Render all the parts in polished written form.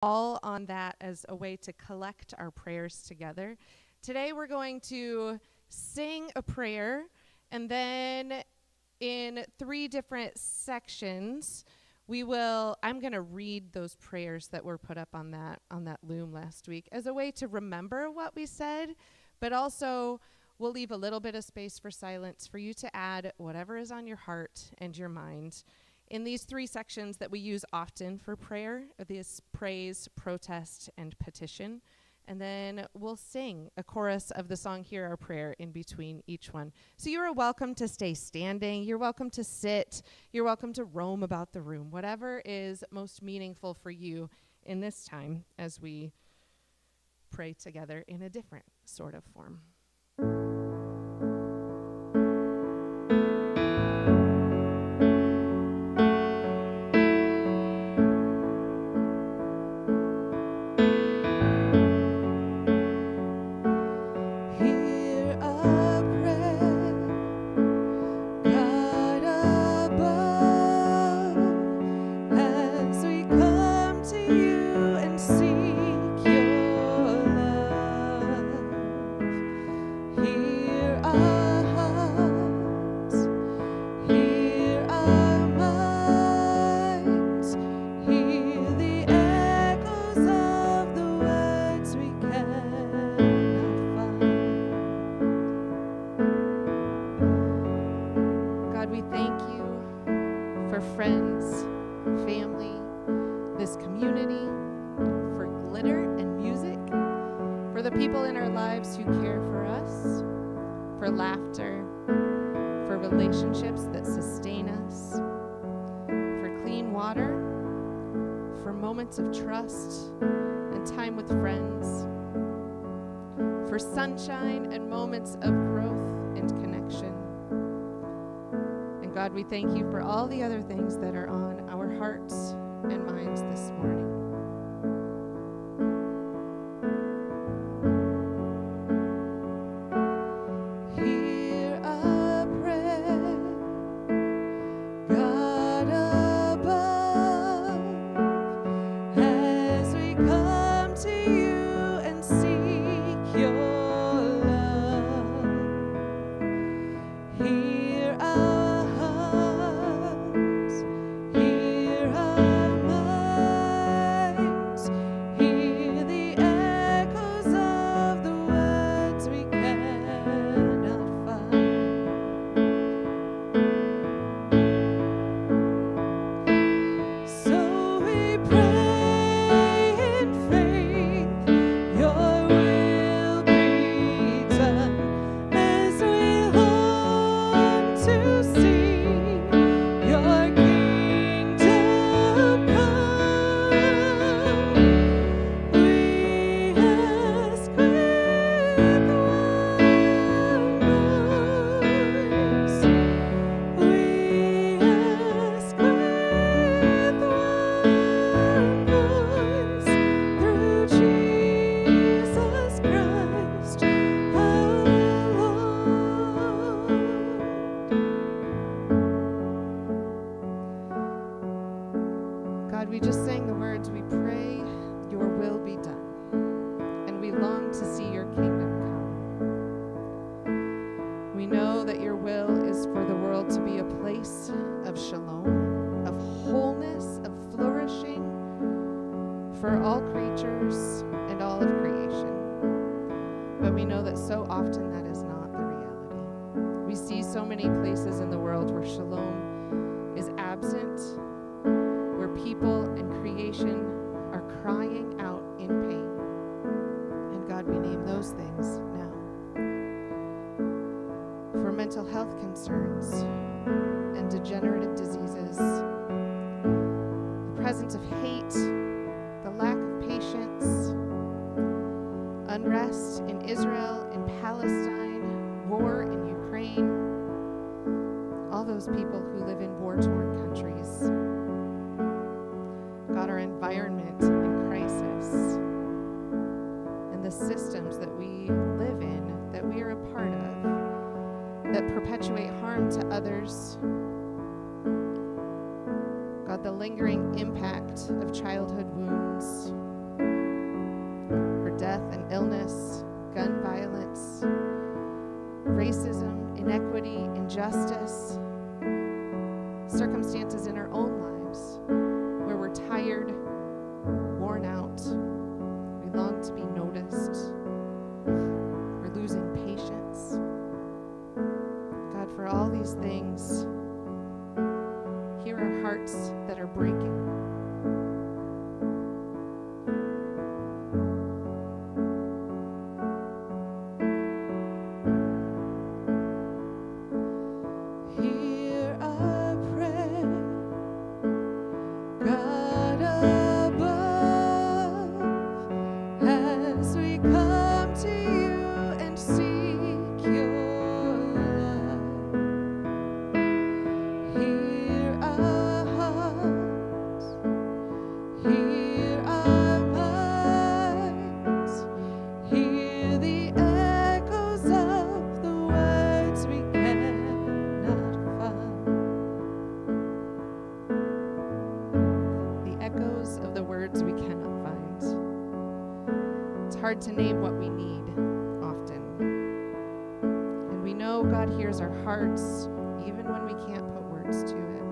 all on that as a way to collect our prayers together. Today we're going to sing a prayer, and then in 3 different sections, I'm going to read those prayers that were put up on that loom last week as a way to remember what we said, but also we'll leave a little bit of space for silence for you to add whatever is on your heart and your mind. In these 3 sections that we use often for prayer, this praise, protest, and petition. And then we'll sing a chorus of the song Hear Our Prayer in between each one. So you are welcome to stay standing. You're welcome to sit. You're welcome to roam about the room. Whatever is most meaningful for you in this time as we pray together in a different sort of form. Relationships that sustain us, for clean water, for moments of trust and time with friends, for sunshine and moments of growth and connection. And God, we thank you for all the other things that are on our hearts and minds this morning. The lingering impact of childhood wounds, hard to name what we need often. And we know God hears our hearts even when we can't put words to it.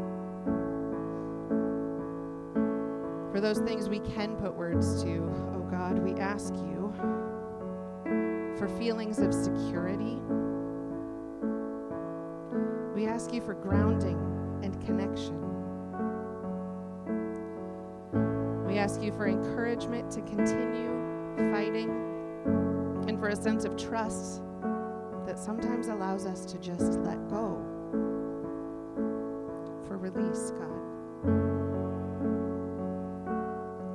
For those things we can put words to, oh God, we ask you for feelings of security. We ask you for grounding and connection. We ask you for encouragement to continue fighting and for a sense of trust that sometimes allows us to just let go, for release, God.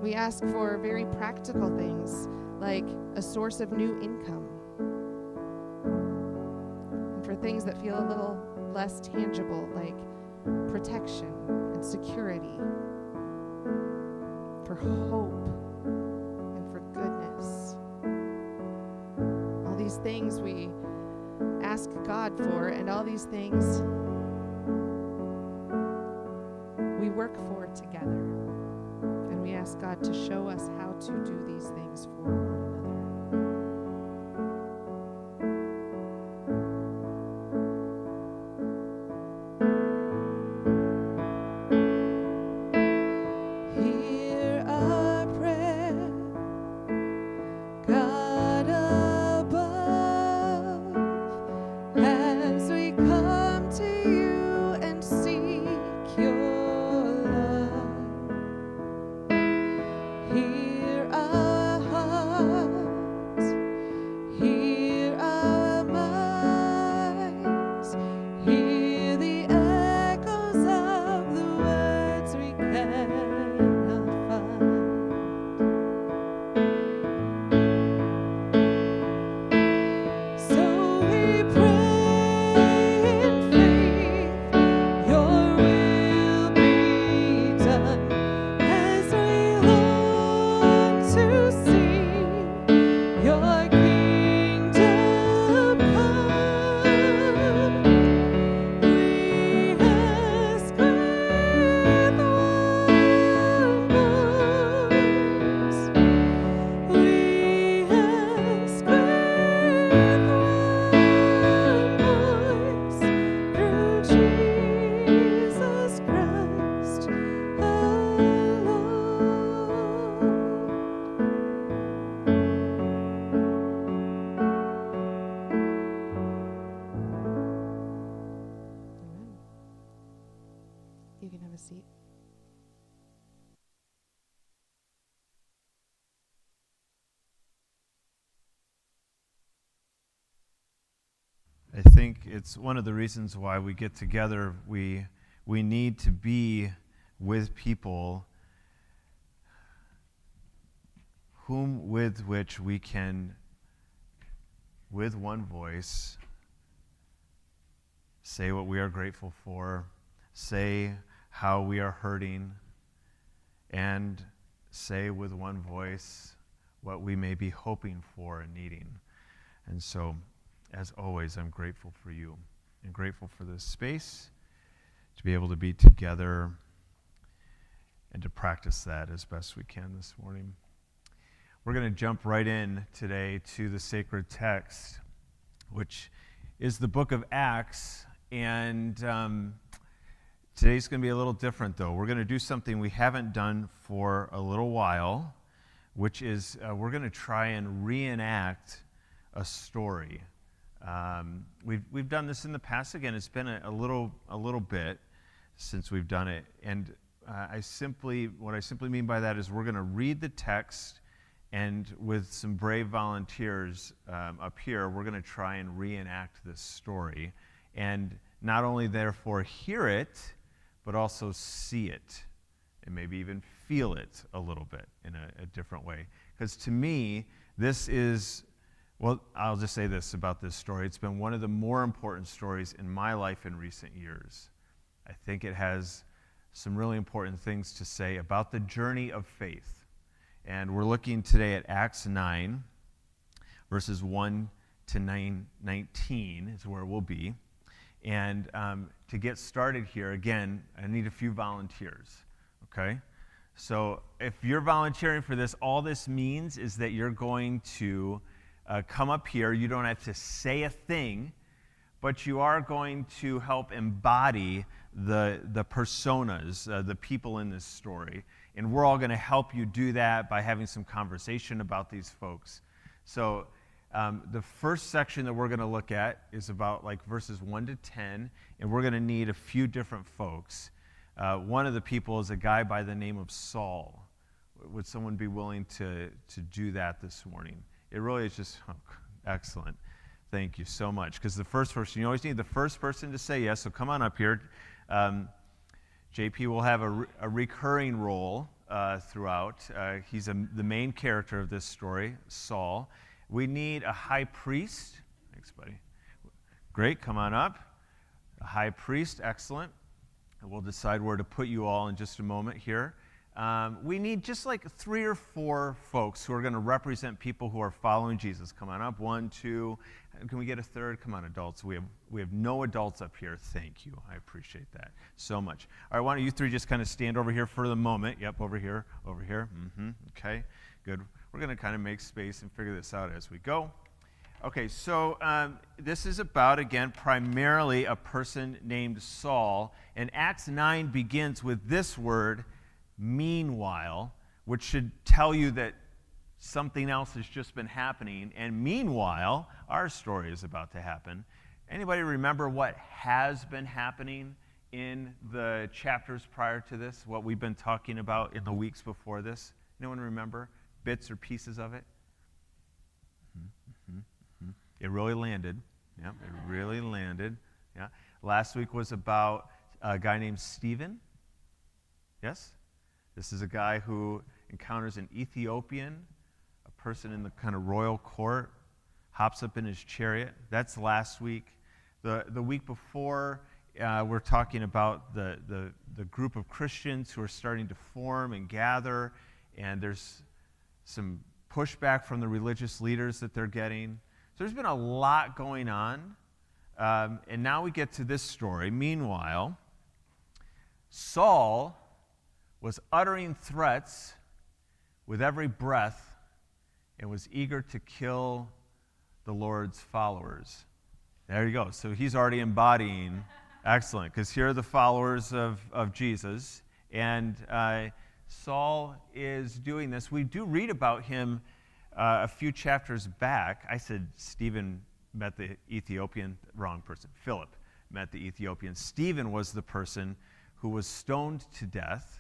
We ask for very practical things like a source of new income, and for things that feel a little less tangible, like protection and security, for hope and for goodness. All these things we ask God for, and all these things we work for together. And we ask God to show us how to do these things for one another. You can have a seat. I think it's one of the reasons why we get together. We need to be with people with which we can, with one voice, say what we are grateful for, say how we are hurting, and say with one voice what we may be hoping for and needing. And so, as always, I'm grateful for you and grateful for this space to be able to be together and to practice that as best we can this morning. We're going to jump right in today to the sacred text, which is the book of Acts. And today's going to be a little different, though. We're going to do something we haven't done for a little while, which is we're going to try and reenact a story. We've done this in the past. Again, it's been a little bit since we've done it. And what I simply mean by that is we're going to read the text, and with some brave volunteers up here, we're going to try and reenact this story. And not only therefore hear it, but also see it, and maybe even feel it a little bit in a different way. Because to me, this is, well, I'll just say this about this story. It's been one of the more important stories in my life in recent years. I think it has some really important things to say about the journey of faith. And we're looking today at Acts 9, verses 1 to 19 is where we'll be. And to get started here, again, I need a few volunteers, okay? So if you're volunteering for this, all this means is that you're going to come up here. You don't have to say a thing, but you are going to help embody the personas, the people in this story. And we're all going to help you do that by having some conversation about these folks. So the first section that we're going to look at is about like verses 1 to 10, and we're going to need a few different folks. One of the people is a guy by the name of Saul. Would someone be willing to do that this morning? It really is just excellent. Thank you so much. Because the first person, you always need the first person to say yes, so come on up here. JP will have a recurring role throughout. He's the main character of this story, Saul. We need a high priest. Thanks, buddy. Great, come on up. A high priest, excellent. And we'll decide where to put you all in just a moment here. We need just like 3 or 4 folks who are going to represent people who are following Jesus. Come on up. 1, 2. Can we get a third? Come on, adults. We have no adults up here. Thank you. I appreciate that so much. All right, why don't you 3 just kind of stand over here for the moment. Yep, over here, over here. Okay, good. We're going to kind of make space and figure this out as we go. Okay, so this is about, again, primarily a person named Saul. And Acts 9 begins with this word, meanwhile, which should tell you that something else has just been happening. And meanwhile, our story is about to happen. Anybody remember what has been happening in the chapters prior to this, what we've been talking about in the weeks before this? Anyone remember bits or pieces of it? It really landed. Yeah, it really landed. Yeah. Last week was about a guy named Stephen. Yes? This is a guy who encounters an Ethiopian, a person in the kind of royal court, hops up in his chariot. That's last week. The week before, we're talking about the group of Christians who are starting to form and gather, and there's some pushback from the religious leaders that they're getting. So there's been a lot going on, and now we get to this story. Meanwhile, Saul was uttering threats with every breath and was eager to kill the Lord's followers. There you go. So he's already embodying, excellent, because here are the followers of Jesus, and Saul is doing this. We do read about him a few chapters back. I said Stephen met the Ethiopian, wrong person. Philip met the Ethiopian. Stephen was the person who was stoned to death.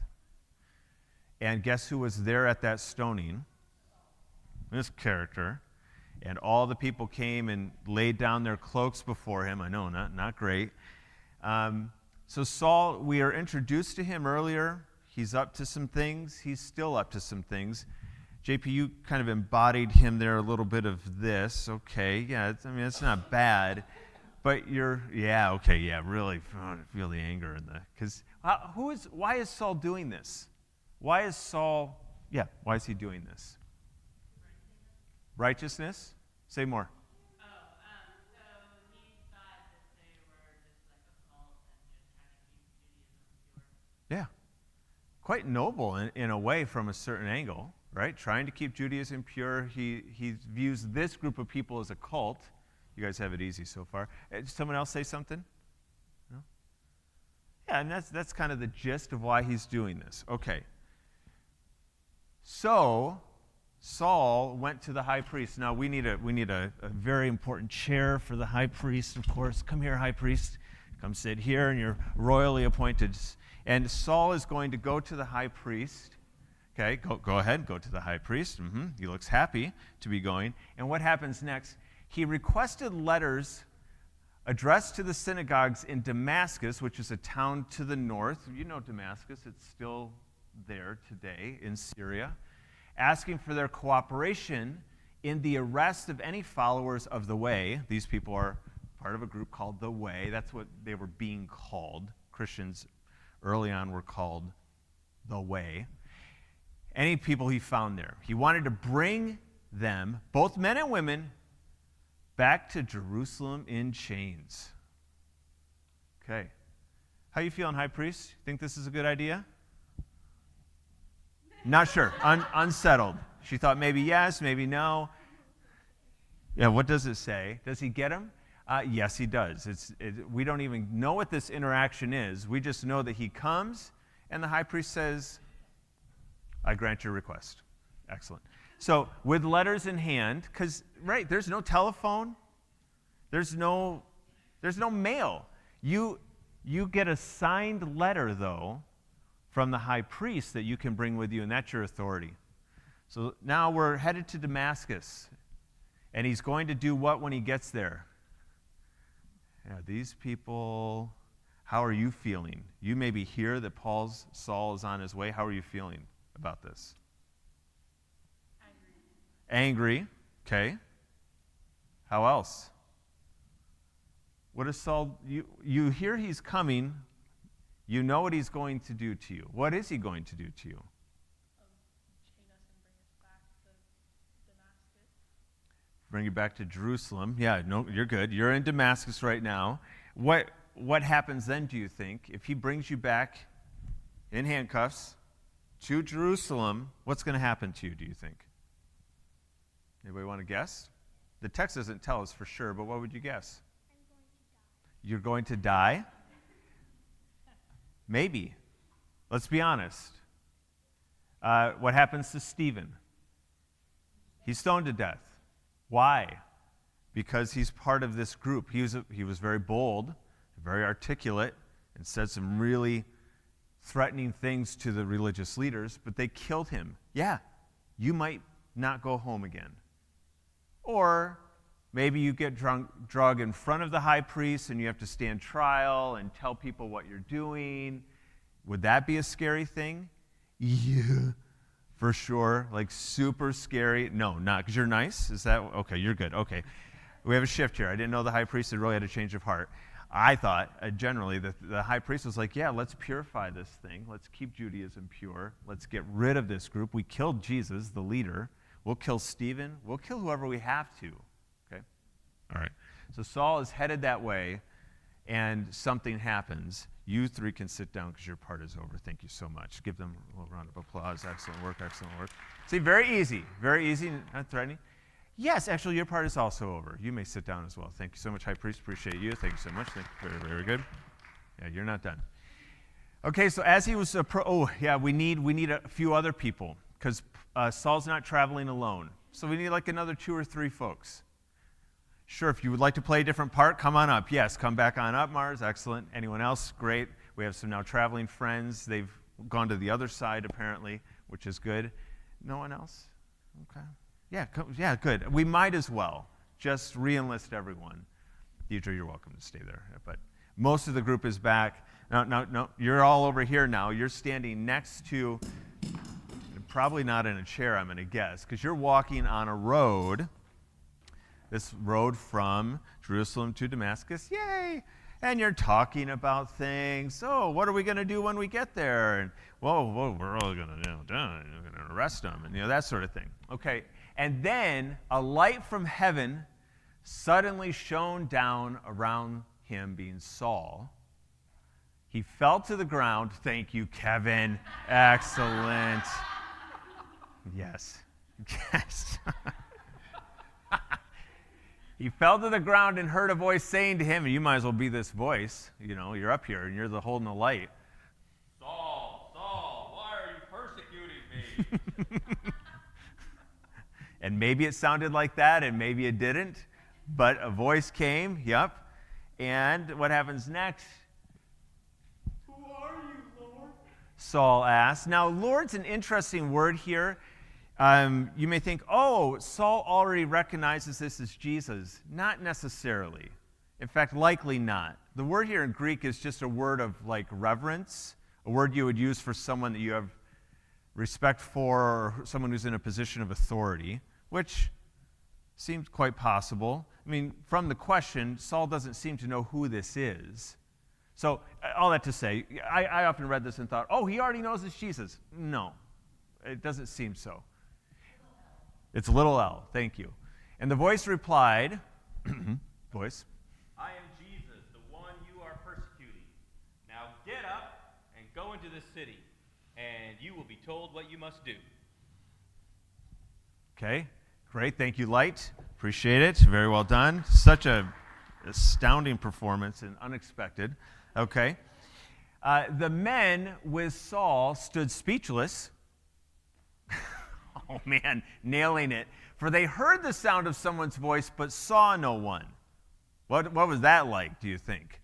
And guess who was there at that stoning? This character. And all the people came and laid down their cloaks before him. I know, not great. So Saul, we are introduced to him earlier. He's up to some things. He's still up to some things. JP, you kind of embodied him there a little bit of this. Okay, yeah, it's not bad. But really feel the anger in because why is Saul doing this? Why is he doing this? Righteousness? Say more. So he thought that they were just like a cult and just trying to keep Judaism pure. Yeah. Quite noble in a way from a certain angle, right? Trying to keep Judaism pure. He views this group of people as a cult. You guys have it easy so far. Did someone else say something? No? Yeah, and that's kind of the gist of why he's doing this. Okay. So Saul went to the high priest. Now we need a very important chair for the high priest, of course. Come here, high priest. Come sit here, and you're royally appointed. And Saul is going to go to the high priest. Okay, go ahead, go to the high priest. He looks happy to be going. And what happens next? He requested letters addressed to the synagogues in Damascus, which is a town to the north. You know Damascus, it's still there today in Syria, asking for their cooperation in the arrest of any followers of the Way. These people are part of a group called the Way. That's what they were being called. Christians early on were called the Way. Any people he found there. He wanted to bring them, both men and women, back to Jerusalem in chains. Okay. How you feeling, high priest? Think this is a good idea? Not sure. Unsettled. She thought maybe yes, maybe no. Yeah, what does it say? Does he get him? Yes, he does. We don't even know what this interaction is. We just know that he comes, and the high priest says, I grant your request. Excellent. So with letters in hand, because, right, there's no telephone. There's no mail. You get a signed letter, though, from the high priest that you can bring with you, and that's your authority. So now we're headed to Damascus, and he's going to do what when he gets there? Yeah, these people, how are you feeling? You maybe hear that Saul is on his way. How are you feeling about this? Angry. Okay. How else? What is Saul? You hear he's coming. You know what he's going to do to you. What is he going to do to you? Chain us and bring us back to Damascus. Bring you back to Jerusalem. Yeah, no, you're good. You're in Damascus right now. What happens then, do you think? If he brings you back in handcuffs to Jerusalem, what's going to happen to you, do you think? Anybody want to guess? The text doesn't tell us for sure, but what would you guess? You're going to die? Maybe. Let's be honest. What happens to Stephen? He's stoned to death. Why? Because he's part of this group. He was very bold, very articulate, and said some really threatening things to the religious leaders, but they killed him. Yeah, you might not go home again. Or maybe you get drug in front of the high priest and you have to stand trial and tell people what you're doing. Would that be a scary thing? Yeah, for sure. Like super scary. No, not because you're nice. Is that okay? You're good. Okay. We have a shift here. I didn't know the high priest had really had a change of heart. I thought generally that the high priest was like, yeah, let's purify this thing. Let's keep Judaism pure. Let's get rid of this group. We killed Jesus, the leader. We'll kill Stephen. We'll kill whoever we have to. Okay? All right. So Saul is headed that way, and something happens. You three can sit down because your part is over. Thank you so much. Give them a little round of applause. Excellent work, excellent work. See, very easy, not threatening. Yes, actually, your part is also over. You may sit down as well. Thank you so much, High Priest. Appreciate you. Thank you so much. Thank you. Very, very good. Yeah, you're not done. Okay, so as he was, we need a few other people because Saul's not traveling alone. So we need like another 2 or 3 folks. Sure, if you would like to play a different part, come on up. Yes, come back on up, Mars. Excellent. Anyone else? Great. We have some now traveling friends. They've gone to the other side, apparently, which is good. No one else? Okay. Yeah, good. We might as well just re-enlist everyone. Deidre, you're welcome to stay there. But most of the group is back. No, you're all over here now. You're standing next to, probably not in a chair, I'm going to guess, because you're walking on a road. This road from Jerusalem to Damascus, yay! And you're talking about things. So, what are we going to do when we get there? And whoa, we're all going to arrest them, and that sort of thing. Okay, and then a light from heaven suddenly shone down around him, being Saul. He fell to the ground. Thank you, Kevin. Excellent. Yes. He fell to the ground and heard a voice saying to him, and you might as well be this voice, you're up here and you're holding the light. Saul, Saul, why are you persecuting me? And maybe it sounded like that and maybe it didn't, but a voice came, yep. And what happens next? Who are you, Lord? Saul asked. Now, Lord's an interesting word here. You may think, Saul already recognizes this as Jesus. Not necessarily. In fact, likely not. The word here in Greek is just a word of reverence, a word you would use for someone that you have respect for, or someone who's in a position of authority, which seems quite possible. I mean, from the question, Saul doesn't seem to know who this is. So, all that to say, I often read this and thought, he already knows it's Jesus. No, it doesn't seem so. It's little L, thank you. And the voice replied, voice, I am Jesus, the one you are persecuting. Now get up and go into the city. and you will be told what you must do. Okay, great. Thank you, Light. Appreciate it. Very well done. Such a astounding performance and unexpected. Okay. The men with Saul stood speechless. Oh, man, nailing it. For they heard the sound of someone's voice, but saw no one. What was that like, do you think?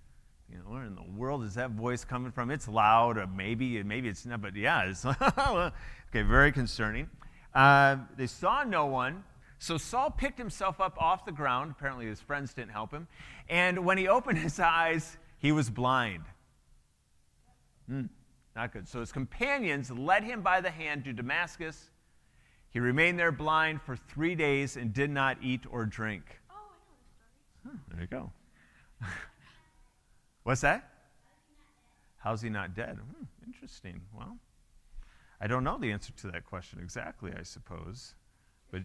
You know, where in the world is that voice coming from? It's loud, or maybe it's not, but yeah, it's okay, very concerning. They saw no one, so Saul picked himself up off the ground. Apparently his friends didn't help him. And when he opened his eyes, he was blind. Not good. So his companions led him by the hand to Damascus. He remained there blind for 3 days and did not eat or drink. Oh, I know the story. There you go. What's that? How's he not dead? Interesting. Well, I don't know the answer to that question exactly, I suppose. But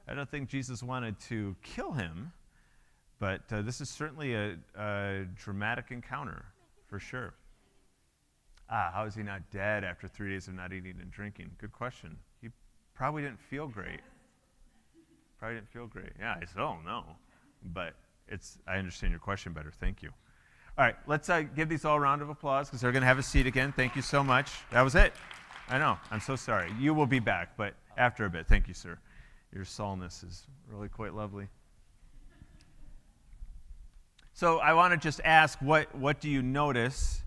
I don't think Jesus wanted to kill him. But this is certainly a dramatic encounter, for sure. How is he not dead after 3 days of not eating and drinking? Good question. He probably didn't feel great. Yeah, I still don't know. But I understand your question better. Thank you. All right, let's give these all a round of applause because they're going to have a seat again. Thank you so much. That was it. I know. I'm so sorry. You will be back, but after a bit. Thank you, sir. Your Saulness is really quite lovely. So I want to just ask, what do you notice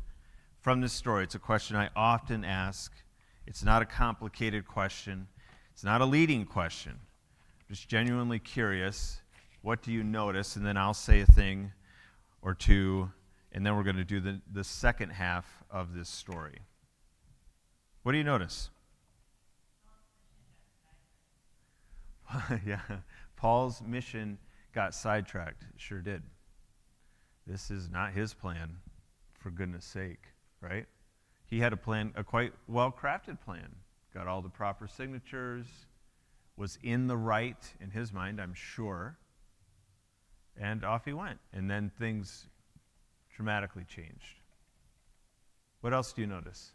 from this story? It's a question I often ask. It's not a complicated question. It's not a leading question. Just genuinely curious. What do you notice? And then I'll say a thing or two, and then we're going to do the second half of this story. What do you notice? Yeah, Paul's mission got sidetracked. It sure did. This is not his plan, for goodness sake, right? He had a plan, a quite well-crafted plan. Got all the proper signatures, was in the right in his mind, I'm sure, and off he went. And then things dramatically changed. What else do you notice?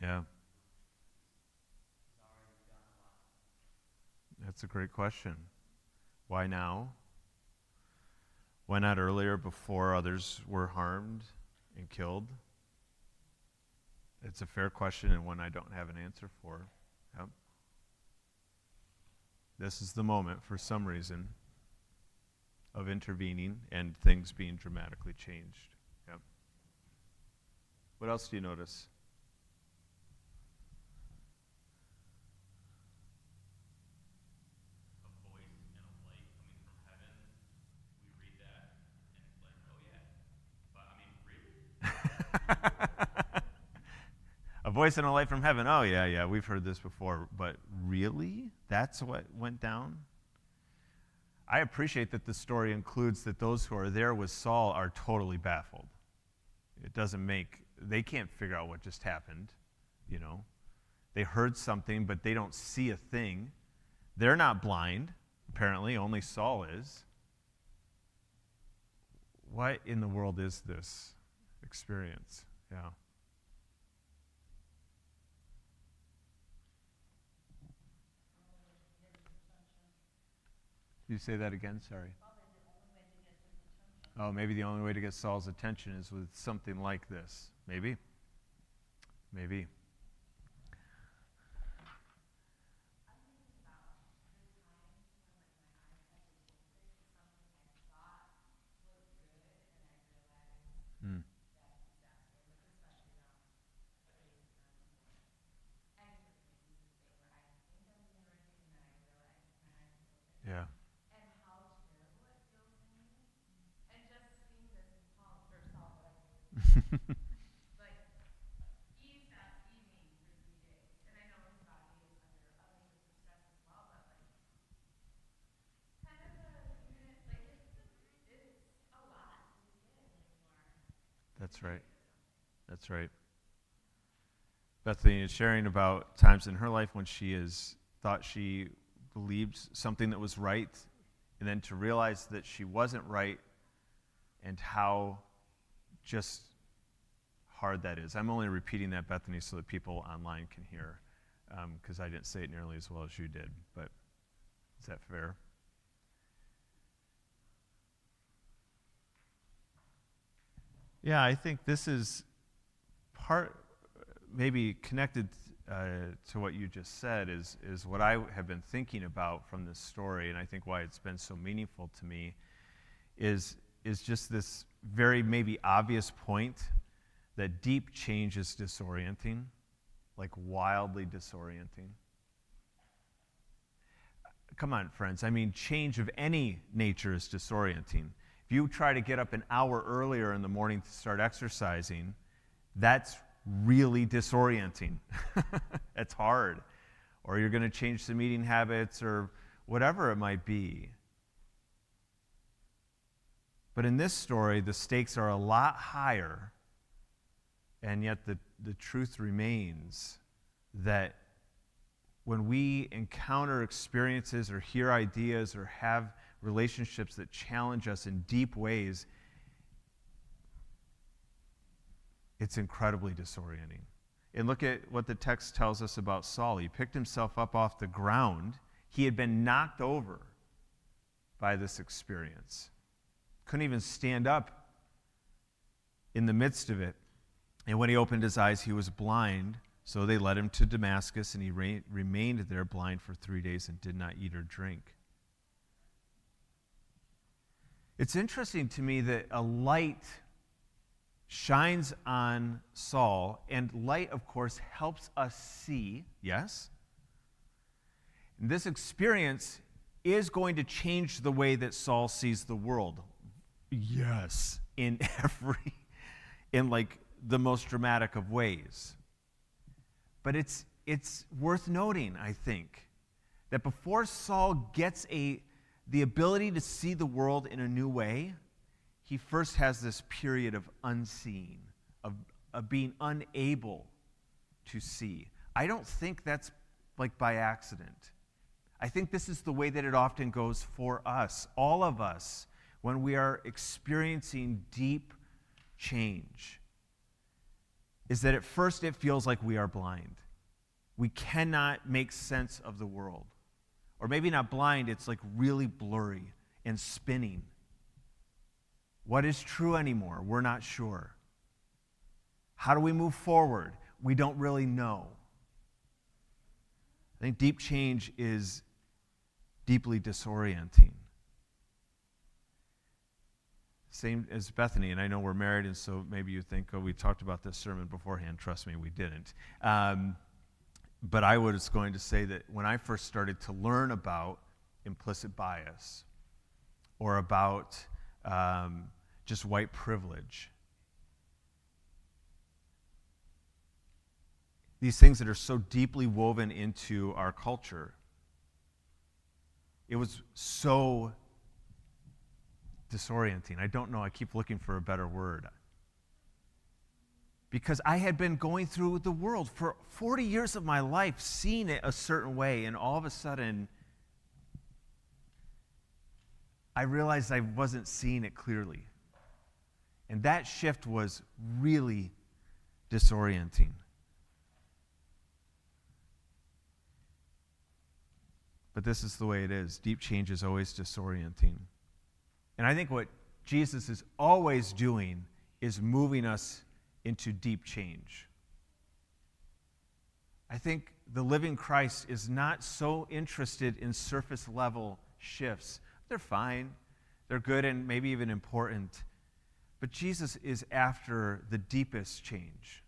Yeah. That's a great question. Why now? Why not earlier, before others were harmed and killed? It's a fair question and one I don't have an answer for. Yep. This is the moment, for some reason, of intervening and things being dramatically changed. Yep. What else do you notice? A voice and a light from heaven. Oh, yeah, we've heard this before. But really? That's what went down? I appreciate that the story includes that those who are there with Saul are totally baffled. They can't figure out what just happened, you know. They heard something, but they don't see a thing. They're not blind, apparently, only Saul is. What in the world is this experience? Yeah. You say that again? Sorry. Oh, maybe the only way to get Saul's attention is with something like this. Maybe. Mm. Yeah. That's right. That's right. Bethany is sharing about times in her life when she has thought she believed something that was right, and then to realize that she wasn't right, and how just hard that is. I'm only repeating that, Bethany, so that people online can hear, because I didn't say it nearly as well as you did. But is that fair? Yeah, I think this is part, maybe connected to what you just said, is what I have been thinking about from this story, and I think why it's been so meaningful to me, is just this very maybe obvious point that deep change is disorienting, like wildly disorienting. Come on, friends. I mean, change of any nature is disorienting. If you try to get up an hour earlier in the morning to start exercising, that's really disorienting. It's hard. Or you're going to change some eating habits or whatever it might be. But in this story, the stakes are a lot higher, and yet the truth remains that when we encounter experiences or hear ideas or have relationships that challenge us in deep ways, it's incredibly disorienting. And look at what the text tells us about Saul. He picked himself up off the ground. He had been knocked over by this experience. Couldn't even stand up in the midst of it. And when he opened his eyes, he was blind. So they led him to Damascus, and he remained there blind for 3 days and did not eat or drink. It's interesting to me that a light shines on Saul, and light, of course, helps us see, yes? And this experience is going to change the way that Saul sees the world. Yes, in like the most dramatic of ways. But it's worth noting, I think, that before Saul gets the ability to see the world in a new way, he first has this period of unseeing, of being unable to see. I don't think that's like by accident. I think this is the way that it often goes for us, all of us, when we are experiencing deep change, is that at first it feels like we are blind. We cannot make sense of the world. Or maybe not blind, it's like really blurry and spinning. What is true anymore? We're not sure. How do we move forward? We don't really know. I think deep change is deeply disorienting. Same as Bethany, and I know we're married, and so maybe you think, oh, we talked about this sermon beforehand. Trust me, we didn't. But I was going to say that when I first started to learn about implicit bias or about just white privilege, these things that are so deeply woven into our culture, it was so disorienting. I don't know. I keep looking for a better word. Because I had been going through the world for 40 years of my life, seeing it a certain way, and all of a sudden, I realized I wasn't seeing it clearly. And that shift was really disorienting. But this is the way it is. Deep change is always disorienting. And I think what Jesus is always doing is moving us into deep change. I think the living Christ is not so interested in surface level shifts. They're fine. They're good and maybe even important. But Jesus is after the deepest change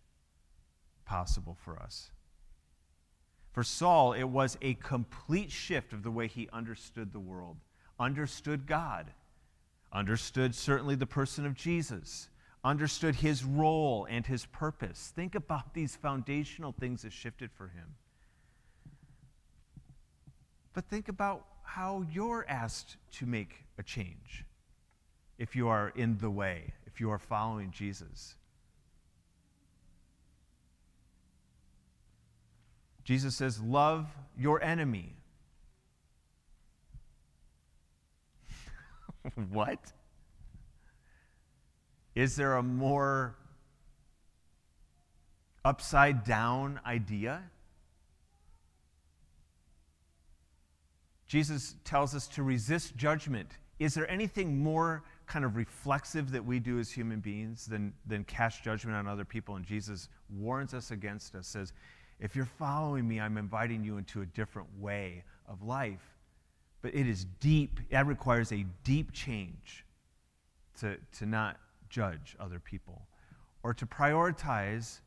possible for us. For Saul, it was a complete shift of the way he understood the world, understood God, understood certainly the person of Jesus, understood his role and his purpose. Think about these foundational things that shifted for him. But think about how you're asked to make a change if you are in the way, if you are following Jesus. Jesus says, love your enemy. What? Is there a more upside down idea? Jesus tells us to resist judgment. Is there anything more kind of reflexive that we do as human beings than cast judgment on other people? And Jesus warns us against us, says, if you're following me, I'm inviting you into a different way of life. But it is deep. That requires a deep change to not judge other people or to prioritize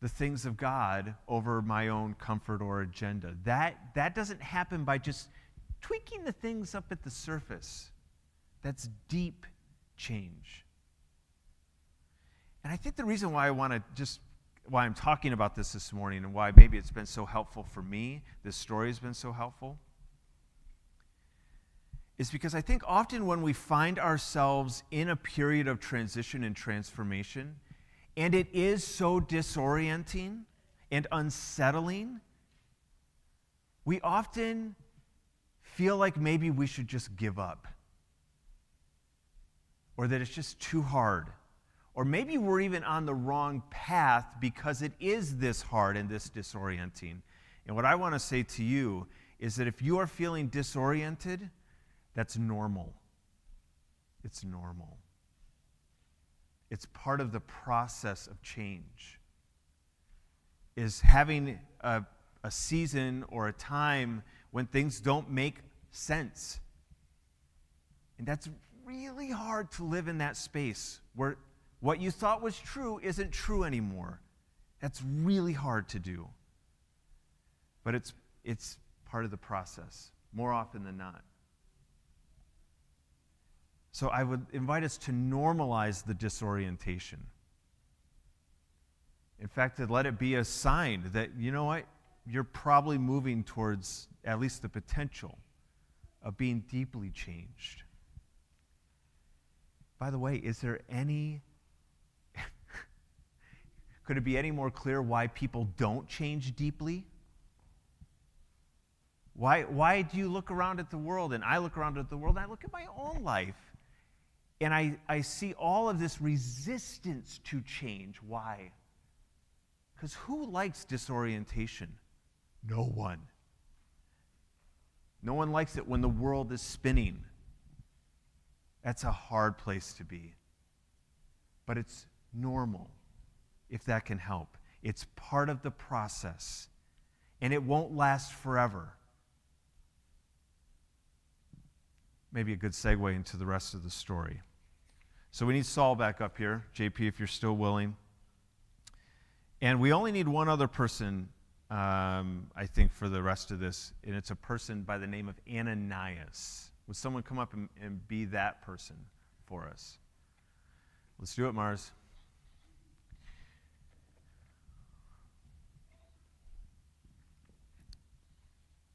the things of God over my own comfort or agenda. That doesn't happen by just tweaking the things up at the surface. That's deep change. And I think the reason why I'm talking about this morning and why maybe it's been so helpful for me, this story has been so helpful, is because I think often when we find ourselves in a period of transition and transformation, and it is so disorienting and unsettling, we often feel like maybe we should just give up, or that it's just too hard, or maybe we're even on the wrong path because it is this hard and this disorienting. And what I want to say to you is that if you are feeling disoriented, that's normal. It's normal. It's part of the process of change. Is having a season or a time when things don't make sense. And that's really hard to live in that space where what you thought was true isn't true anymore. That's really hard to do. But it's part of the process, more often than not. So I would invite us to normalize the disorientation. In fact, to let it be a sign that, you know what, you're probably moving towards at least the potential of being deeply changed. By the way, is there could it be any more clear why people don't change deeply? Why do you look around at the world, and I look around at the world, and I look at my own life, and I see all of this resistance to change. Why? Because who likes disorientation? No one. No one likes it when the world is spinning. That's a hard place to be. But it's normal, if that can help. It's part of the process, and it won't last forever. Maybe a good segue into the rest of the story. So we need Saul back up here, JP, if you're still willing. And we only need one other person, I think, for the rest of this, and it's a person by the name of Ananias. Would someone come up and be that person for us? Let's do it, Mars.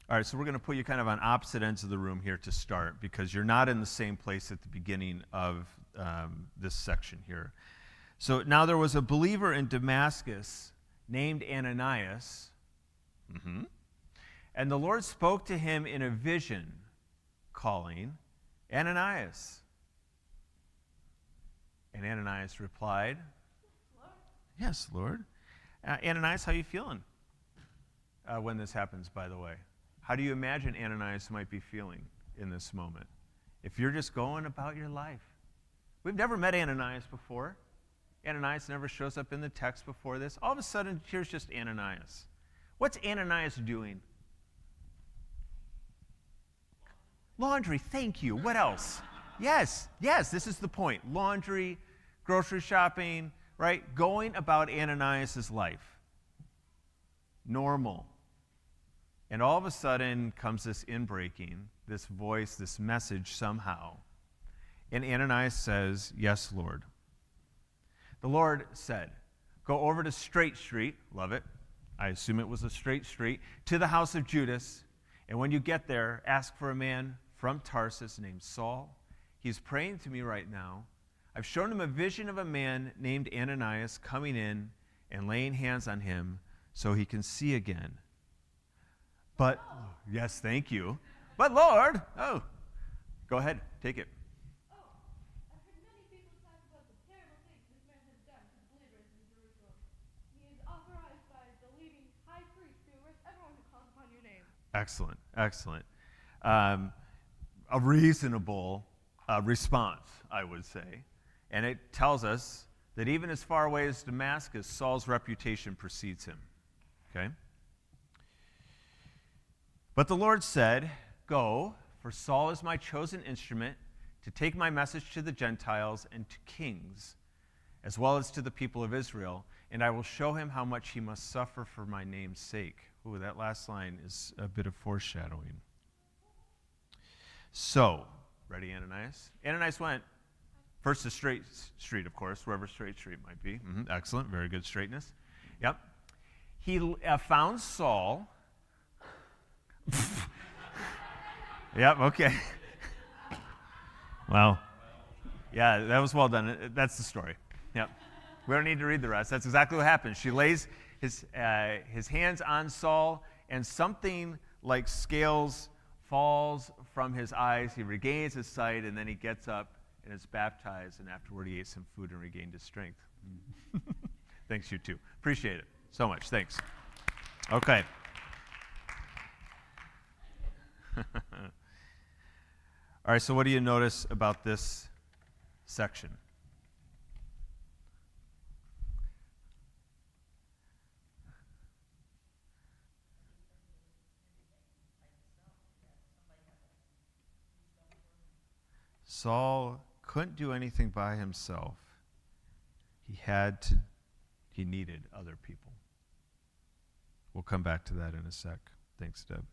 All right, so we're going to put you kind of on opposite ends of the room here to start, because you're not in the same place at the beginning of this section here. So now there was a believer in Damascus named Ananias, and the Lord spoke to him in a vision, calling, Ananias. And Ananias replied, Lord. Yes, Lord. Ananias, how are you feeling when this happens, by the way? How do you imagine Ananias might be feeling in this moment? If you're just going about your life. We've never met Ananias before. Ananias never shows up in the text before this. All of a sudden, here's just Ananias. What's Ananias doing? Laundry, thank you. What else? Yes, this is the point. Laundry, grocery shopping, right? Going about Ananias' life. Normal. And all of a sudden comes this inbreaking, this voice, this message somehow. And Ananias says, Yes, Lord. The Lord said, Go over to Straight Street, love it, I assume it was a straight street, to the house of Judas. And when you get there, ask for a man from Tarsus named Saul. He's praying to me right now. I've shown him a vision of a man named Ananias coming in and laying hands on him so he can see again. But, yes, thank you. But Lord, go ahead, take it. Oh, I've heard many people talk about the terrible things this man has done to the believers in Jerusalem. He is authorized by the leading high priest to arrest everyone who calls upon your name. Excellent, excellent. A reasonable response, I would say. And it tells us that even as far away as Damascus, Saul's reputation precedes him. Okay? But the Lord said, "Go, for Saul is my chosen instrument to take my message to the Gentiles and to kings, as well as to the people of Israel, and I will show him how much he must suffer for my name's sake." Ooh, that last line is a bit of foreshadowing. So, ready, Ananias? Ananias went first to Straight Street, of course, wherever Straight Street might be. Excellent, very good straightness. Yep. He found Saul. Yep, okay. Wow. Yeah, that was well done. That's the story. Yep. We don't need to read the rest. That's exactly what happens. She lays his hands on Saul, and something like scales falls from his eyes. He regains his sight, and then he gets up and is baptized, and afterward he ate some food and regained his strength. Thanks, you too. Appreciate it so much. Thanks. Okay. All right, so what do you notice about this section? Saul couldn't do anything by himself. He needed other people. We'll come back to that in a sec. Thanks, Deb.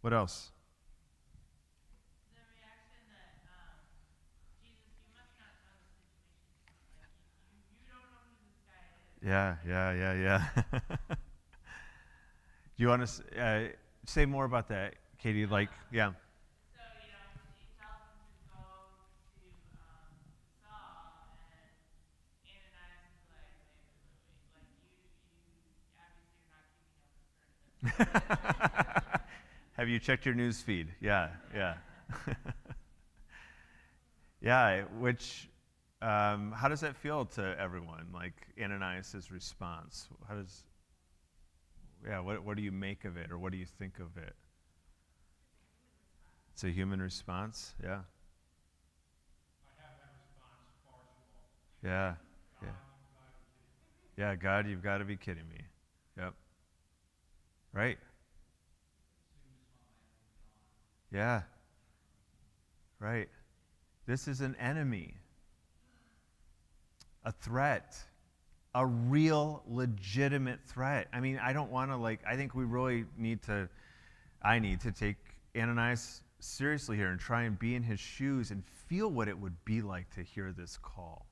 What else? The reaction that, Jesus, you must not know the situation. Like, you don't know who this guy is. Yeah. Do you want to say more about that, Katie? Like, yeah. So, she tells him to go to Saul, and Ananias is like, wait. Like, you obviously you're not keeping up with current events. Have you checked your news feed? Yeah. Yeah, which, how does that feel to everyone, like Ananias' response? What do you make of it, or what do you think of it? It's a human response, yeah. I have that response far too often. Yeah. God, Yeah, God, you've got to be kidding me. Yep. Right. Yeah. Right. This is an enemy, a threat, a real legitimate threat. I mean, I don't want to I think we really I need to take Ananias seriously here and try and be in his shoes and feel what it would be like to hear this call,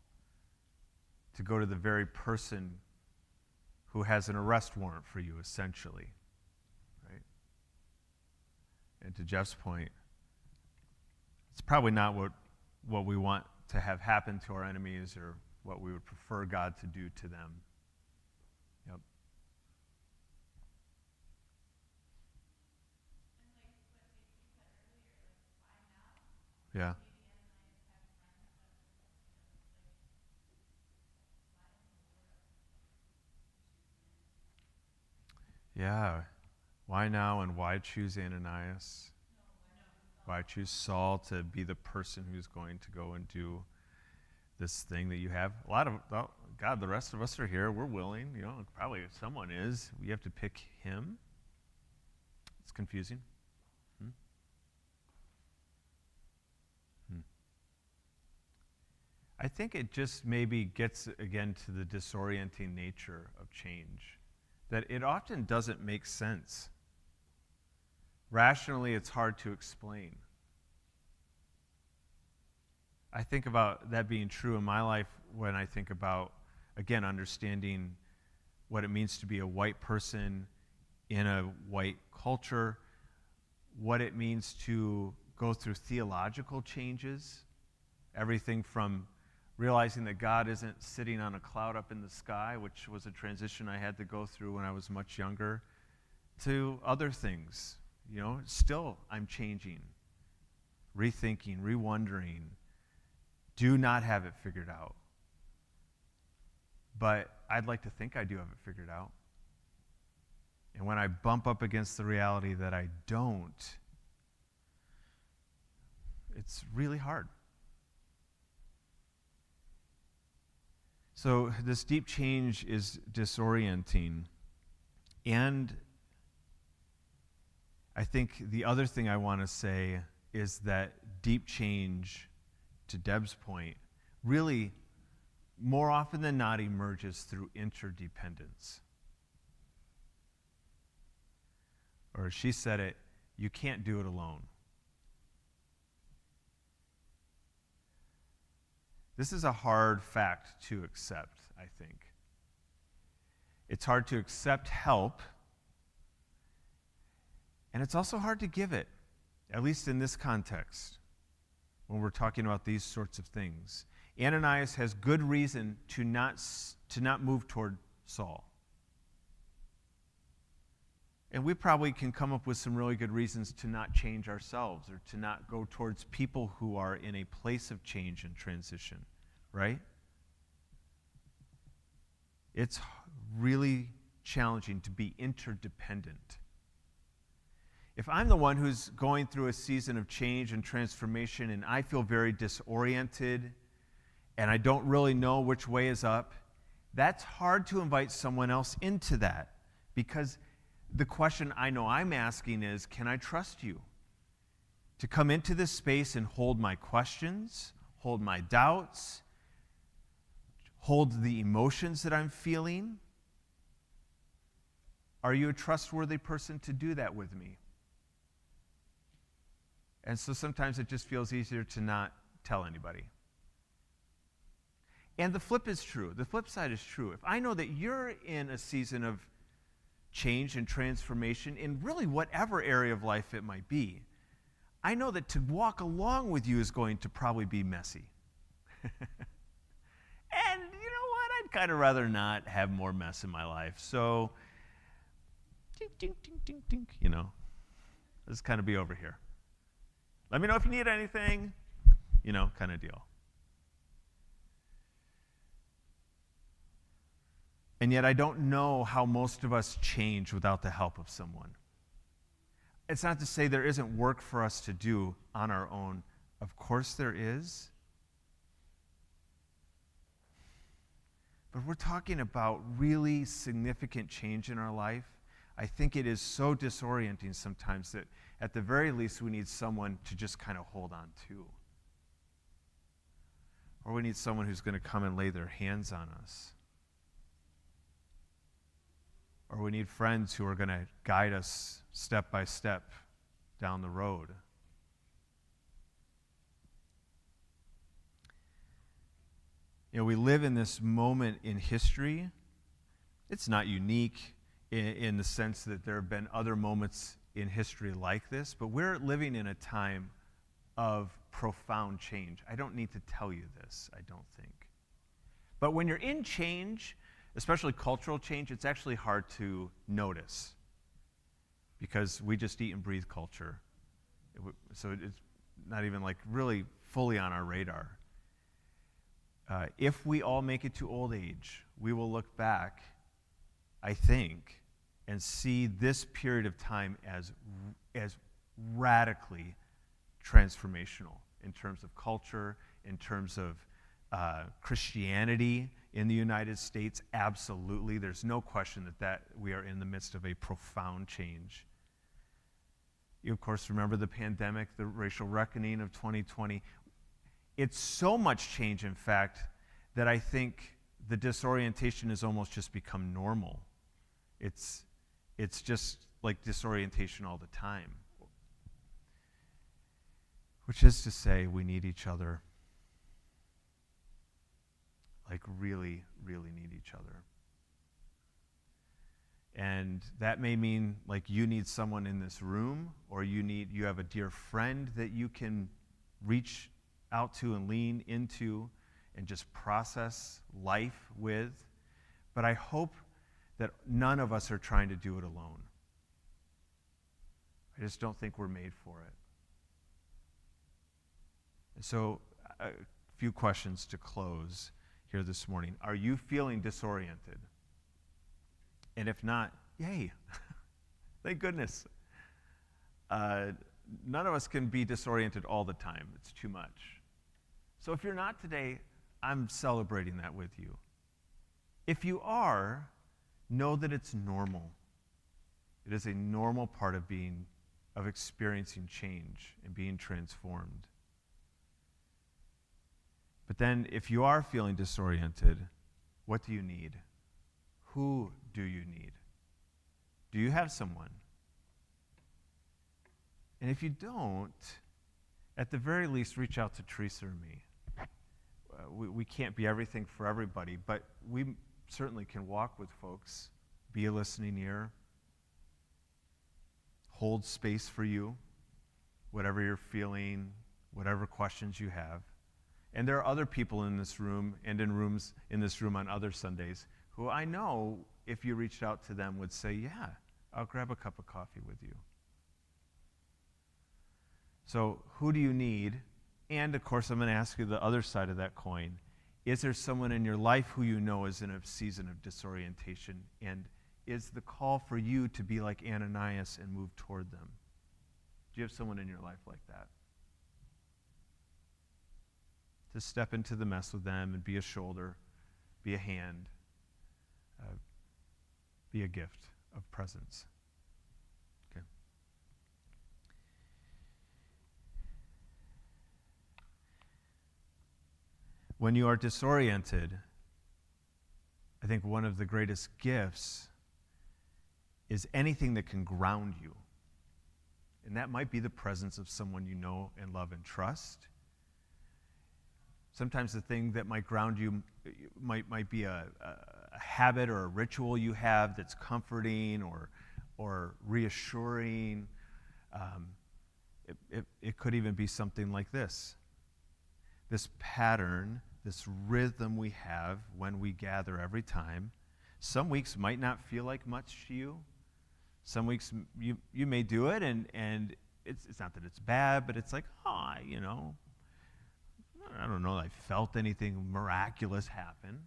to go to the very person who has an arrest warrant for you, essentially. Right? And to Jeff's point, it's probably not what we want to have happen to our enemies or what we would prefer God to do to them. Yep. Yeah. Yeah. Why now, and why choose Ananias? Why choose Saul to be the person who's going to go and do this thing that you have? God, the rest of us are here. We're willing. Probably someone is. You have to pick him. It's confusing. I think it just maybe gets, again, to the disorienting nature of change, that it often doesn't make sense. Rationally, it's hard to explain. I think about that being true in my life when I think about, again, understanding what it means to be a white person in a white culture, what it means to go through theological changes, everything from realizing that God isn't sitting on a cloud up in the sky, which was a transition I had to go through when I was much younger, to other things. Still I'm changing, rethinking, rewondering, do not have it figured out. But I'd like to think I do have it figured out. And when I bump up against the reality that I don't, it's really hard. So this deep change is disorienting. And I think the other thing I want to say is that deep change, to Deb's point, really more often than not emerges through interdependence. Or as she said it, you can't do it alone. This is a hard fact to accept, I think. It's hard to accept help, and it's also hard to give it, at least in this context, when we're talking about these sorts of things. Ananias has good reason to not move toward Saul. And we probably can come up with some really good reasons to not change ourselves or to not go towards people who are in a place of change and transition, right? It's really challenging to be interdependent. If I'm the one who's going through a season of change and transformation and I feel very disoriented and I don't really know which way is up, that's hard to invite someone else into that, because the question I know I'm asking is, can I trust you to come into this space and hold my questions, hold my doubts, hold the emotions that I'm feeling? Are you a trustworthy person to do that with me? And so sometimes it just feels easier to not tell anybody. And the flip is true. The flip side is true. If I know that you're in a season of change and transformation in really whatever area of life it might be, I know that to walk along with you is going to probably be messy. And you know what? I'd kind of rather not have more mess in my life. So, ding, ding, ding, ding, ding, let's kind of be over here. Let me know if you need anything, kind of deal. And yet I don't know how most of us change without the help of someone. It's not to say there isn't work for us to do on our own. Of course there is. But we're talking about really significant change in our life. I think it is so disorienting sometimes that at the very least we need someone to just kind of hold on to. Or we need someone who's going to come and lay their hands on us. Or we need friends who are going to guide us step by step down the road. We live in this moment in history. It's not unique in the sense that there have been other moments in history like this, but we're living in a time of profound change. I don't need to tell you this, I don't think. But when you're in change, especially cultural change, it's actually hard to notice because we just eat and breathe culture. So it's not even really fully on our radar. If we all make it to old age, we will look back, I think, and see this period of time as radically transformational in terms of culture, in terms of Christianity in the United States. Absolutely. There's no question that we are in the midst of a profound change. You, of course, remember the pandemic, the racial reckoning of 2020. It's so much change, in fact, that I think the disorientation has almost just become normal. It's just like disorientation all the time. Which is to say, we need each other. Really, really need each other. And that may mean you need someone in this room, or you have a dear friend that you can reach out to and lean into and just process life with. But I hope that none of us are trying to do it alone. I just don't think we're made for it. And so, a few questions to close here this morning. Are you feeling disoriented? And if not, yay. Thank goodness. None of us can be disoriented all the time. It's too much. So if you're not today, I'm celebrating that with you. If you are, know that it's normal. It is a normal part of experiencing change and being transformed. But then if you are feeling disoriented, what do you need? Who do you need? Do you have someone? And if you don't, at the very least, reach out to Teresa or me. We can't be everything for everybody, but we certainly can walk with folks, be a listening ear, hold space for you, whatever you're feeling, whatever questions you have. And there are other people in this room and in rooms in this room on other Sundays who I know, if you reached out to them, would say, yeah, I'll grab a cup of coffee with you. So who do you need? And, of course, I'm going to ask you the other side of that coin. Is there someone in your life who you know is in a season of disorientation? And is the call for you to be like Ananias and move toward them? Do you have someone in your life like that? To step into the mess with them and be a shoulder, be a hand, be a gift of presence. Okay. When you are disoriented, I think one of the greatest gifts is anything that can ground you. And that might be the presence of someone you know and love and trust. Sometimes the thing that might ground you might be a habit or a ritual you have that's comforting or reassuring. It could even be something like this. This pattern, this rhythm we have when we gather every time. Some weeks might not feel like much to you. Some weeks you may do it and it's not that it's bad, but it's like, I don't know, I felt anything miraculous happen.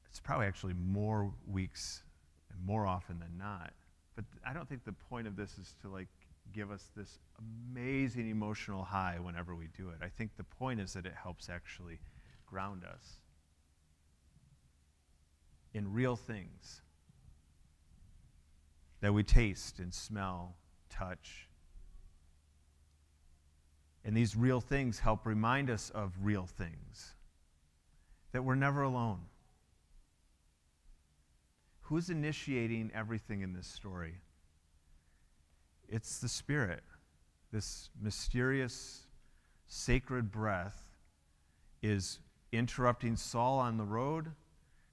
It's probably actually more weeks and more often than not. But I don't think the point of this is to give us this amazing emotional high whenever we do it. I think the point is that it helps actually ground us in real things that we taste and smell, touch. And these real things help remind us of real things, that we're never alone. Who's initiating everything in this story? It's the Spirit. This mysterious, sacred breath is interrupting Saul on the road,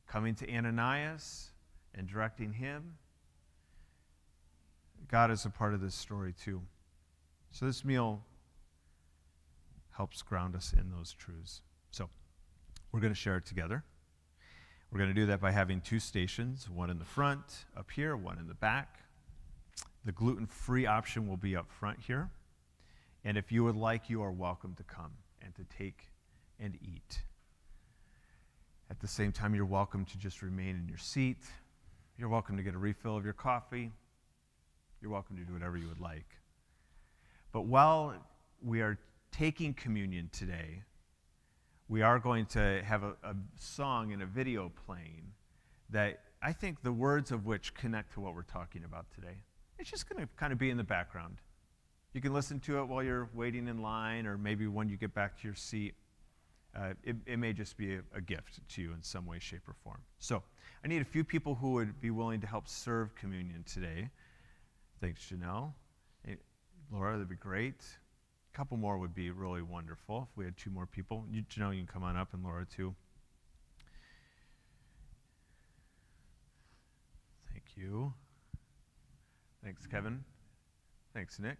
coming to Ananias and directing him. God is a part of this story too. So this meal helps ground us in those truths. So we're going to share it together. We're going to do that by having two stations, one in the front up here, one in the back. The gluten-free option will be up front here. And if you would like, you are welcome to come and to take and eat. At the same time, you're welcome to just remain in your seat. You're welcome to get a refill of your coffee. You're welcome to do whatever you would like. But while we are taking communion today, we are going to have a song and a video playing that I think the words of which connect to what we're talking about today. It's just going to kind of be in the background. You can listen to it while you're waiting in line, or maybe when you get back to your seat. It may just be a gift to you in some way, shape, or form. So I need a few people who would be willing to help serve communion today. Thanks, Janelle. Hey, Laura, that'd be great. A couple more would be really wonderful if we had two more people. Janelle, you can come on up, and Laura too. Thank you. Thanks, Kevin. Thanks, Nick.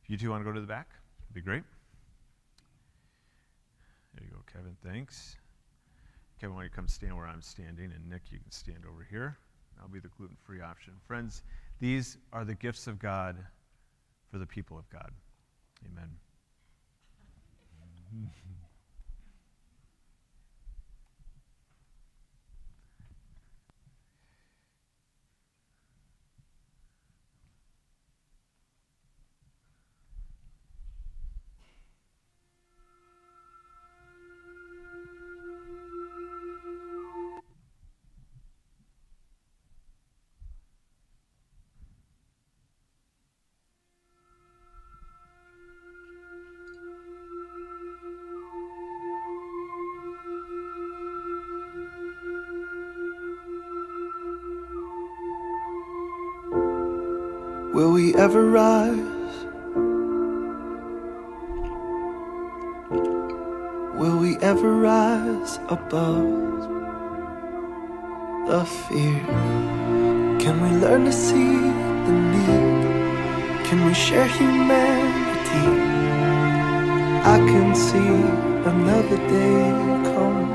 If you two want to go to the back, it'd be great. There you go, Kevin. Thanks. Kevin, why don't you come stand where I'm standing, and Nick, you can stand over here. I'll be the gluten-free option. Friends, these are the gifts of God for the people of God. Amen. Will we ever rise? Will we ever rise above the fear? Can we learn to see the need? Can we share humanity? I can see another day come.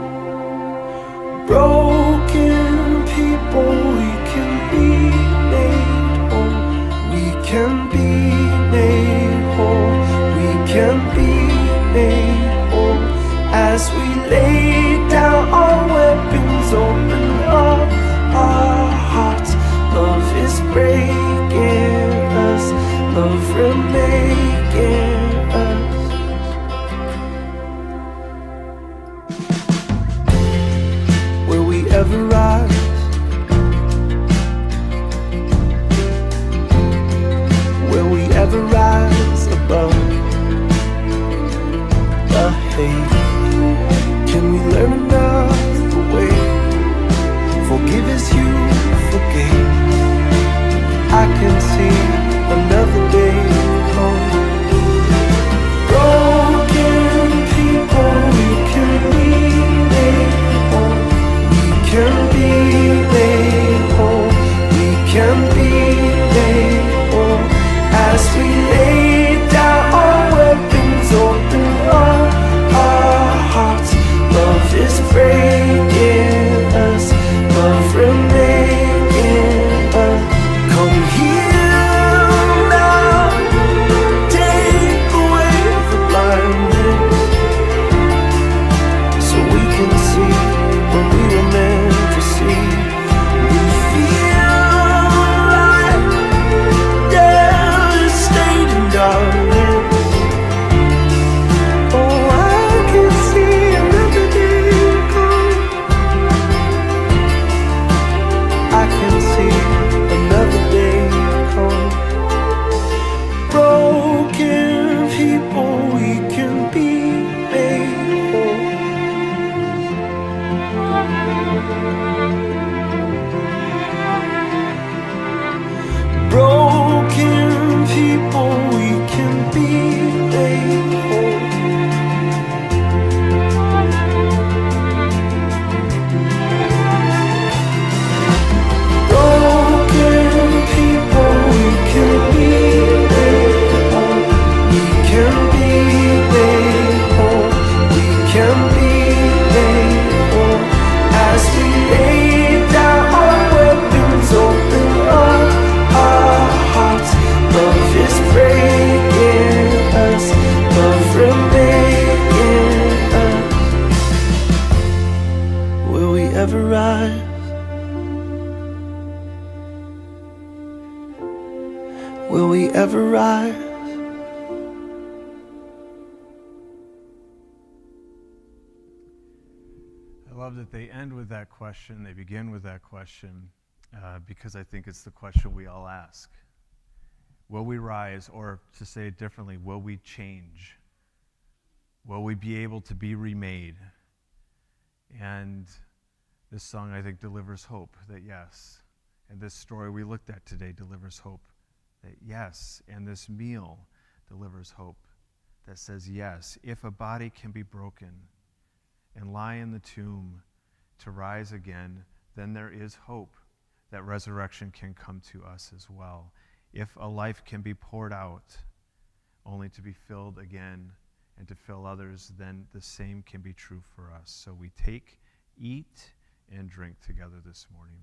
Broken people, we can be made whole. We can be made whole. We can be made whole. As we lay down our weapons, open up our hearts. Love is breaking us. Love remaking us. Will we ever rise? Will we ever rise above the hate? Can we learn another way? Forgive as you forgave. I can see another day come. Broken people, we can be made whole. We can be made whole. We can be made whole. As we lay down our weapons, open up our hearts. Love is breaking us. Love remaking us. Come here now. Take away the blindness, so we can see what we were meant to see. We feel like devastating darkness. Oh, I can see another day come. I can see another day come. Broken people, we can be made whole. Broken people, we can be made whole. Broken people, we can be made whole. We can be made whole. We can be made whole. As we lay down our weapons, open up our hearts. Love is breaking us. Love remaking us. Will we ever rise? Will we ever rise? I love that they end with that question. They begin with that question because I think it's the question we all ask. Will we rise? Or to say it differently, will we change? Will we be able to be remade? And this song, I think, delivers hope that yes. And this story we looked at today delivers hope that yes. And this meal delivers hope that says yes. If a body can be broken and lie in the tomb to rise again, then there is hope that resurrection can come to us as well. If a life can be poured out only to be filled again and to fill others, then the same can be true for us. So we take, eat, and drink together this morning.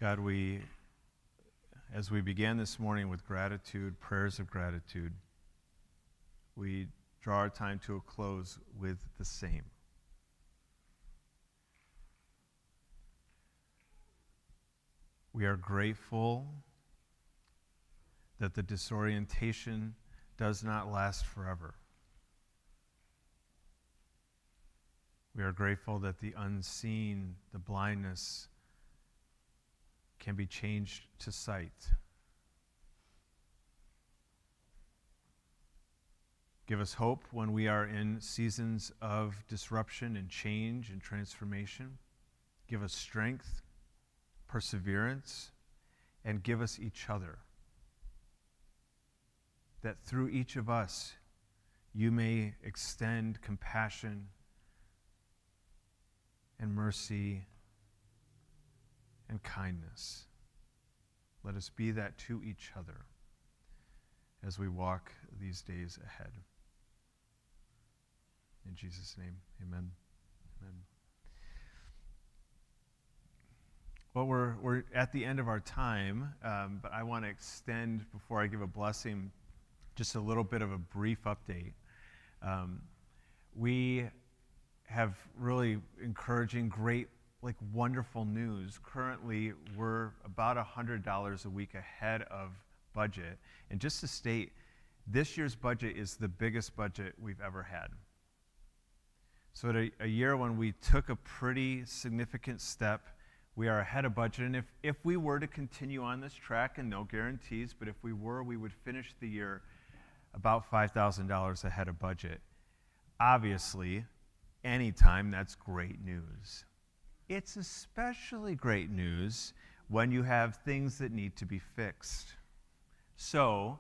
God, as we began this morning with gratitude, prayers of gratitude, we draw our time to a close with the same. We are grateful that the disorientation does not last forever. We are grateful that the unseen, the blindness, can be changed to sight. Give us hope when we are in seasons of disruption and change and transformation. Give us strength, perseverance, and give us each other. That through each of us, you may extend compassion and mercy and kindness. Let us be that to each other as we walk these days ahead. In Jesus' name, amen. Amen. Well, we're at the end of our time, but I want to extend, before I give a blessing, just a little bit of a brief update. We have really encouraging, great, wonderful news. Currently, we're about $100 a week ahead of budget. And just to state, this year's budget is the biggest budget we've ever had. So at a year when we took a pretty significant step, we are ahead of budget. And if we were to continue on this track, and no guarantees, but if we were, we would finish the year about $5,000 ahead of budget. Obviously, anytime, that's great news. It's especially great news when you have things that need to be fixed. So,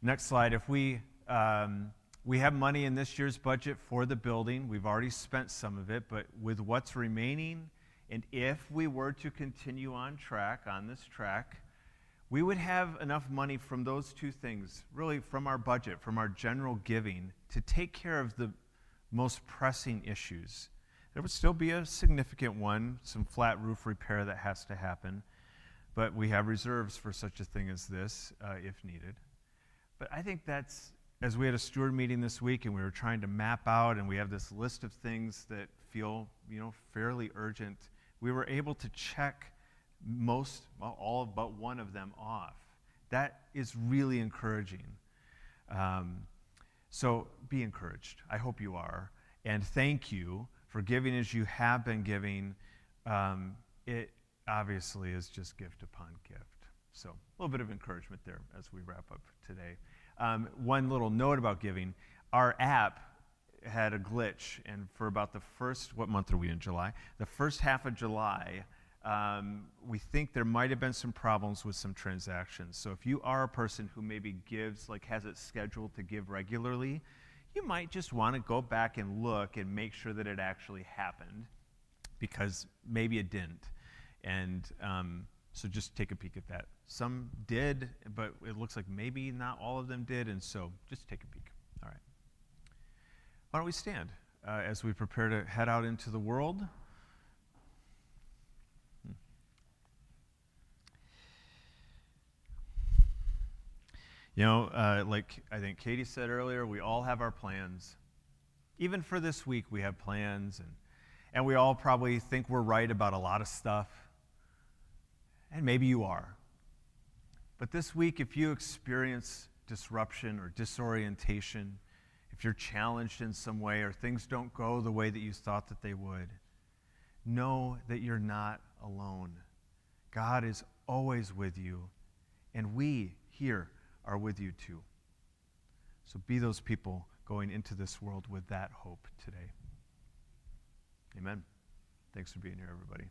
next slide. If we have money in this year's budget for the building. We've already spent some of it, but with what's remaining, and if we were to continue on this track, we would have enough money from those two things, really from our budget, from our general giving, to take care of the most pressing issues. There would still be a significant one, some flat roof repair that has to happen, but we have reserves for such a thing as this, if needed. But I think that's, as we had a steward meeting this week and we were trying to map out, and we have this list of things that feel, fairly urgent, we were able to check all but one of them off. That is really encouraging. So be encouraged. I hope you are. And thank you for giving as you have been giving. It obviously is just gift upon gift. So a little bit of encouragement there as we wrap up today. One little note about giving. Our app had a glitch, and for about the first, what month are we in, July? The first half of July, we think there might have been some problems with some transactions. So if you are a person who maybe gives, has it scheduled to give regularly, you might just want to go back and look and make sure that it actually happened, because maybe it didn't. And so just take a peek at that. Some did, but it looks like maybe not all of them did, and so just take a peek. All right. Why don't we stand as we prepare to head out into the world? Like I think Katie said earlier, we all have our plans. Even for this week, we have plans, and we all probably think we're right about a lot of stuff. And maybe you are. But this week, if you experience disruption or disorientation, if you're challenged in some way or things don't go the way that you thought that they would, know that you're not alone. God is always with you, and we here are with you too. So be those people going into this world with that hope today. Amen. Thanks for being here, everybody.